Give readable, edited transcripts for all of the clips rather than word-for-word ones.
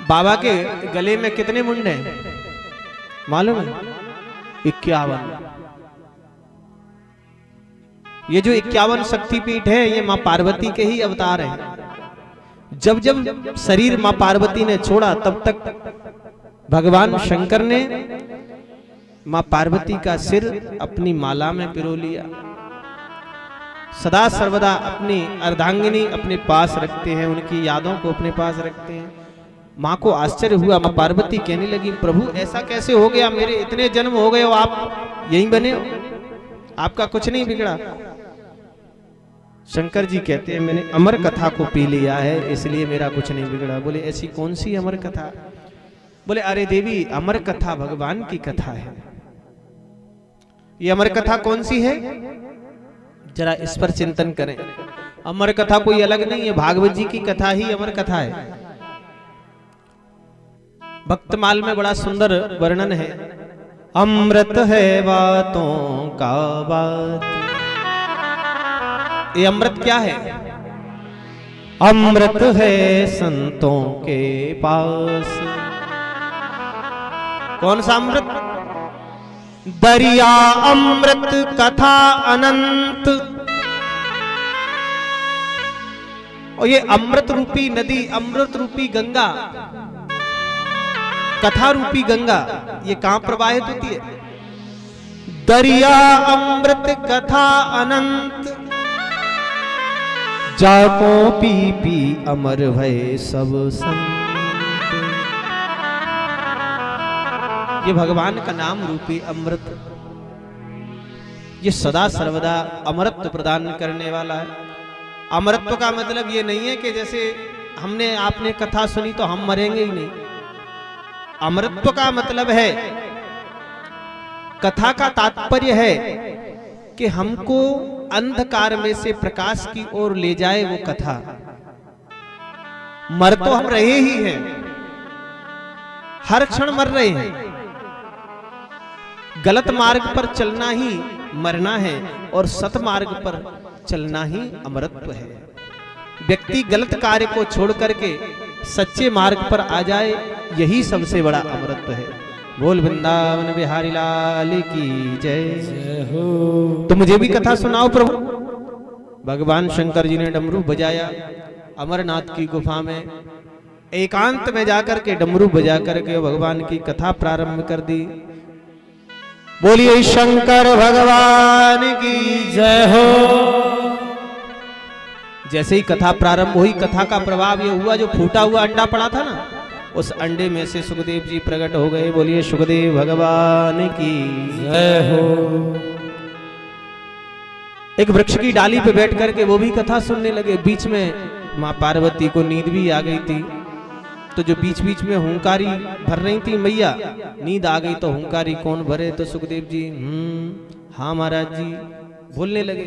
बाबा के गले में कितने मुंड हैं मालूम है? 51। ये जो 51 शक्तिपीठ है ये मां पार्वती के ही अवतार हैं। जब जब शरीर मां पार्वती ने छोड़ा तब तक भगवान शंकर ने मां पार्वती का सिर अपनी माला में पिरो लिया। सदा सर्वदा अपनी अर्धांगिनी अपने पास रखते हैं, उनकी यादों को अपने पास रखते हैं। मां को आश्चर्य हुआ। मां पार्वती कहने लगी, प्रभु ऐसा कैसे हो गया? मेरे इतने जन्म हो गए हो, आप यहीं बने हो, आपका कुछ नहीं बिगड़ा। शंकर जी कहते हैं, मैंने अमर कथा को पी लिया है इसलिए मेरा कुछ नहीं बिगड़ा। बोले ऐसी कौन सी अमर कथा? बोले अरे देवी, अमर कथा भगवान की कथा है। ये अमर कथा कौन सी है? जरा इस पर चिंतन करें। अमर कथा कोई अलग नहीं है, भागवत जी की कथा ही अमर कथा है। भक्तमाल में बड़ा सुंदर वर्णन है। अमृत है बातों का बात। ये अमृत क्या है? अमृत है संतों के पास। कौन सा अमृत? दरिया अमृत कथा अनंत। और ये अमृत रूपी नदी, अमृत रूपी गंगा, कथा रूपी गंगा, ये कहां प्रवाहित होती है? दरिया अमृत कथा अनंत, जाको पी पी अमर भय सब संत। ये भगवान का नाम रूपी अमृत, ये सदा सर्वदा अमृत प्रदान करने वाला है। अमृत्व का मतलब ये नहीं है कि जैसे हमने आपने कथा सुनी तो हम मरेंगे ही नहीं। अमृत्व का मतलब है, कथा का तात्पर्य है कि हमको अंधकार में से प्रकाश की ओर ले जाए वो कथा। मर तो हम रहे ही हैं, हर क्षण मर रहे हैं। गलत मार्ग पर चलना ही मरना है और सत मार्ग पर चलना ही अमरत्व है। व्यक्ति गलत कार्य को छोड़ करके सच्चे मार्ग पर आ जाए, यही सबसे बड़ा अमरत्व है। बोल वृंदावन बिहारी लाल की जय हो। तो मुझे भी कथा सुनाओ प्रभु। भगवान शंकर जी ने डमरू बजाया अमरनाथ की गुफा में, एकांत में जाकर के डमरू बजा करके भगवान की कथा प्रारंभ कर दी। बोलिए शंकर भगवान की जय हो। जैसे ही कथा प्रारंभ हुई, कथा का प्रभाव ये हुआ, जो फूटा हुआ अंडा पड़ा था ना, उस अंडे में से सुखदेव जी प्रकट हो गए। बोलिए सुखदेव भगवान की जय हो। एक वृक्ष की डाली पे बैठ करके वो भी कथा सुनने लगे। बीच में मां पार्वती को नींद भी आ गई थी, तो जो बीच बीच में हुंकारी भर रही थी मैया, नींद आ गई तो हुंकारी कौन भरे? तो सुखदेव जी हाँ महाराज जी बोलने लगे।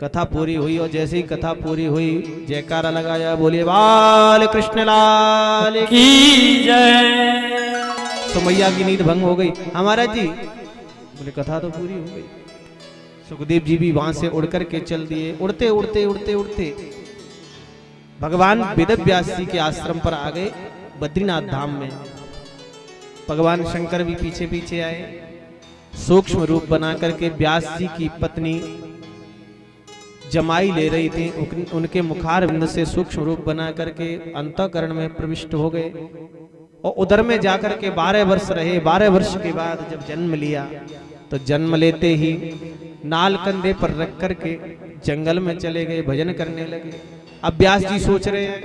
कथा पूरी हुई और जैसे ही कथा पूरी हुई जयकारा लगाया, बोलिए बाल कृष्ण लाल की जय। तो मैया की नींद भंग हो गई। हमारा जी बोले कथा तो पूरी हो गई। सुखदेव जी भी वहां से उड़ करके चल दिए। उड़ते उड़ते उड़ते उड़ते भगवान वेदव्यास जी के आश्रम पर आ गए, बद्रीनाथ धाम में। भगवान शंकर भी पीछे पीछे आए। सूक्ष्म रूप बना करके व्यास जी की पत्नी जमाई ले रही थी, उनके मुखार बिंद से सूक्ष्म रूप बना करके अंतःकरण में प्रविष्ट हो गए और उधर में जाकर के 12 वर्ष रहे। 12 वर्ष के बाद जब जन्म लिया तो जन्म लेते ही नाल कंधे पर रख करके जंगल में चले गए, भजन करने लगे। अब व्यास जी सोच रहे हैं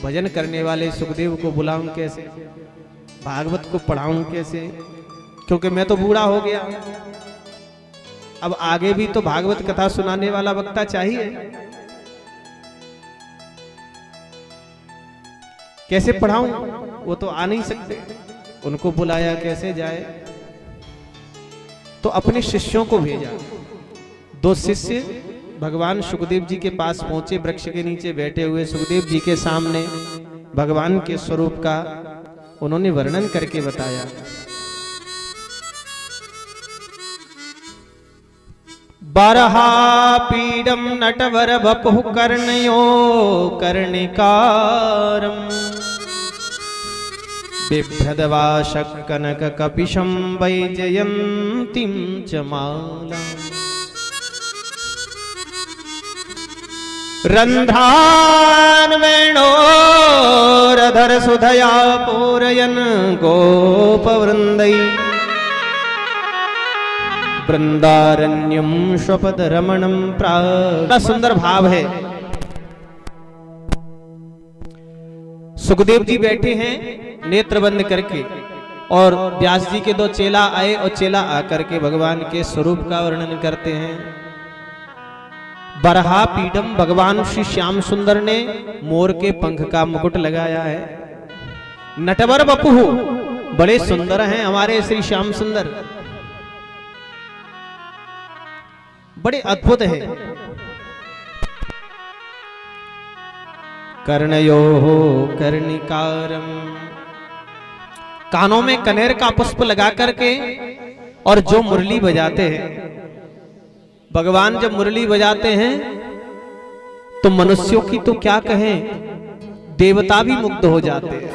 भजन करने वाले सुखदेव को बुलाऊं कैसे, भागवत को पढ़ाऊं कैसे, क्योंकि मैं तो बूढ़ा हो गया। अब आगे भी तो भागवत कथा सुनाने वाला वक्ता चाहिए। कैसे पढ़ाऊं? वो तो आ नहीं सकते। उनको बुलाया, कैसे जाए? तो अपने शिष्यों को भेजा। 2 शिष्य भगवान सुखदेव जी के पास पहुंचे। वृक्ष के नीचे बैठे हुए सुखदेव जी के सामने भगवान के स्वरूप का उन्होंने वर्णन करके बताया। बरहा पीडम नटवर बपुः कर्णयो कर्णिकारम बिभ्रदवाशक कनक कपिशं वैजयन्तीं च माला रंध्रान वेणोरधर सुधया पूरयन् गोपवृंदै वृंदारण्यम स्वपद रमणम बड़ा सुंदर भाव है। सुखदेव जी बैठे हैं नेत्र बंद करके और व्यास जी के दो चेला आए और चेला आकर के भगवान के स्वरूप का वर्णन करते हैं। बरहा पीडम भगवान श्री श्याम सुंदर ने मोर के पंख का मुकुट लगाया है। नटवर बपुहु बड़े सुंदर हैं हमारे श्री श्याम सुंदर, बड़े अद्भुत हैं। कर्णयो कर्णिकारम कानों में कनेर का पुष्प लगा करके और जो मुरली बजाते हैं, भगवान जब मुरली बजाते हैं तो मनुष्यों की तो क्या कहें, देवता भी मुग्ध हो जाते हैं।